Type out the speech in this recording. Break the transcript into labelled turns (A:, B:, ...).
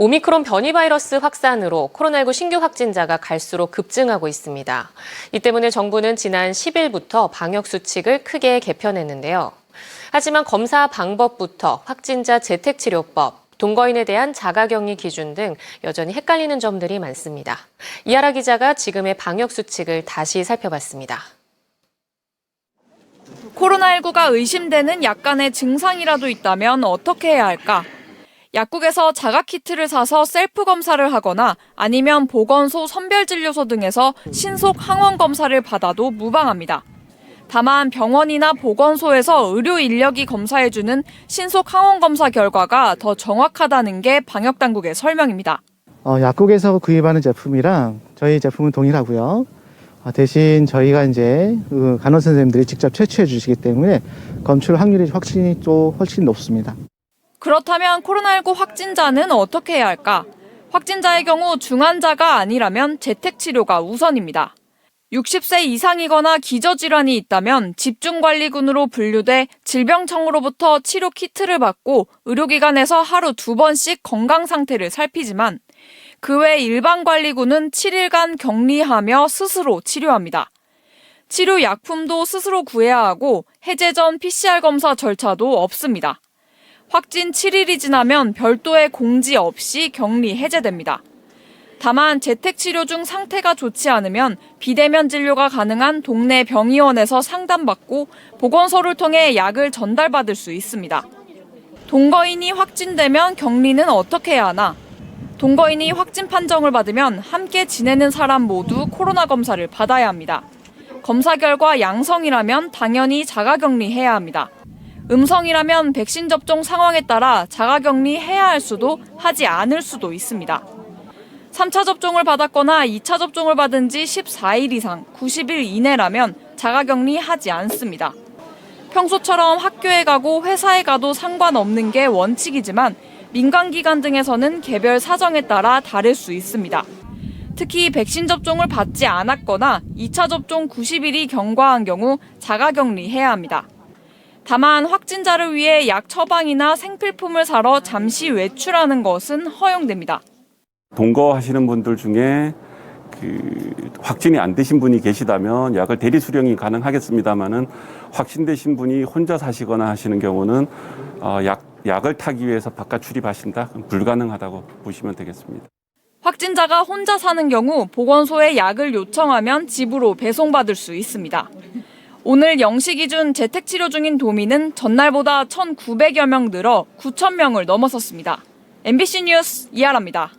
A: 오미크론 변이 바이러스 확산으로 코로나19 신규 확진자가 갈수록 급증하고 있습니다. 이 때문에 정부는 지난 10일부터 방역 수칙을 크게 개편했는데요. 하지만 검사 방법부터 확진자 재택치료법, 동거인에 대한 자가격리 기준 등 여전히 헷갈리는 점들이 많습니다. 이하라 기자가 지금의 방역 수칙을 다시 살펴봤습니다.
B: 코로나19가 의심되는 약간의 증상이라도 있다면 어떻게 해야 할까? 약국에서 자가키트를 사서 셀프 검사를 하거나 아니면 보건소 선별진료소 등에서 신속 항원 검사를 받아도 무방합니다. 다만 병원이나 보건소에서 의료 인력이 검사해주는 신속 항원 검사 결과가 더 정확하다는 게 방역당국의 설명입니다.
C: 약국에서 구입하는 제품이랑 저희 제품은 동일하고요. 대신 저희가 이제 간호 선생님들이 직접 채취해 주시기 때문에 검출 확률이 훨씬 높습니다.
B: 그렇다면 코로나19 확진자는 어떻게 해야 할까? 확진자의 경우 중환자가 아니라면 재택치료가 우선입니다. 60세 이상이거나 기저질환이 있다면 집중관리군으로 분류돼 질병청으로부터 치료 키트를 받고 의료기관에서 하루 2번씩 건강 상태를 살피지만 그 외 일반관리군은 7일간 격리하며 스스로 치료합니다. 치료 약품도 스스로 구해야 하고 해제 전 PCR 검사 절차도 없습니다. 확진 7일이 지나면 별도의 공지 없이 격리 해제됩니다. 다만 재택치료 중 상태가 좋지 않으면 비대면 진료가 가능한 동네 병의원에서 상담받고 보건소를 통해 약을 전달받을 수 있습니다. 동거인이 확진되면 격리는 어떻게 해야 하나? 동거인이 확진 판정을 받으면 함께 지내는 사람 모두 코로나 검사를 받아야 합니다. 검사 결과 양성이라면 당연히 자가격리해야 합니다. 음성이라면 백신 접종 상황에 따라 자가격리해야 할 수도 하지 않을 수도 있습니다. 3차 접종을 받았거나 2차 접종을 받은 지 14일 이상 90일 이내라면 자가격리하지 않습니다. 평소처럼 학교에 가고 회사에 가도 상관없는 게 원칙이지만 민간기관 등에서는 개별 사정에 따라 다를 수 있습니다. 특히 백신 접종을 받지 않았거나 2차 접종 90일이 경과한 경우 자가격리해야 합니다. 다만 확진자를 위해 약 처방이나 생필품을 사러 잠시 외출하는 것은 허용됩니다.
D: 동거하시는 분들 중에 확진이 안 되신 분이 계시다면 약을 대리 수령이 가능하겠습니다만은 확진되신 분이 혼자 사시거나 하시는 경우는 약을 타기 위해서 바깥 출입하신다? 불가능하다고 보시면 되겠습니다.
B: 확진자가 혼자 사는 경우 보건소에 약을 요청하면 집으로 배송받을 수 있습니다. 오늘 0시 기준 재택치료 중인 도민은 전날보다 1,900여 명 늘어 9,000명을 넘어섰습니다. MBC 뉴스 이하라입니다.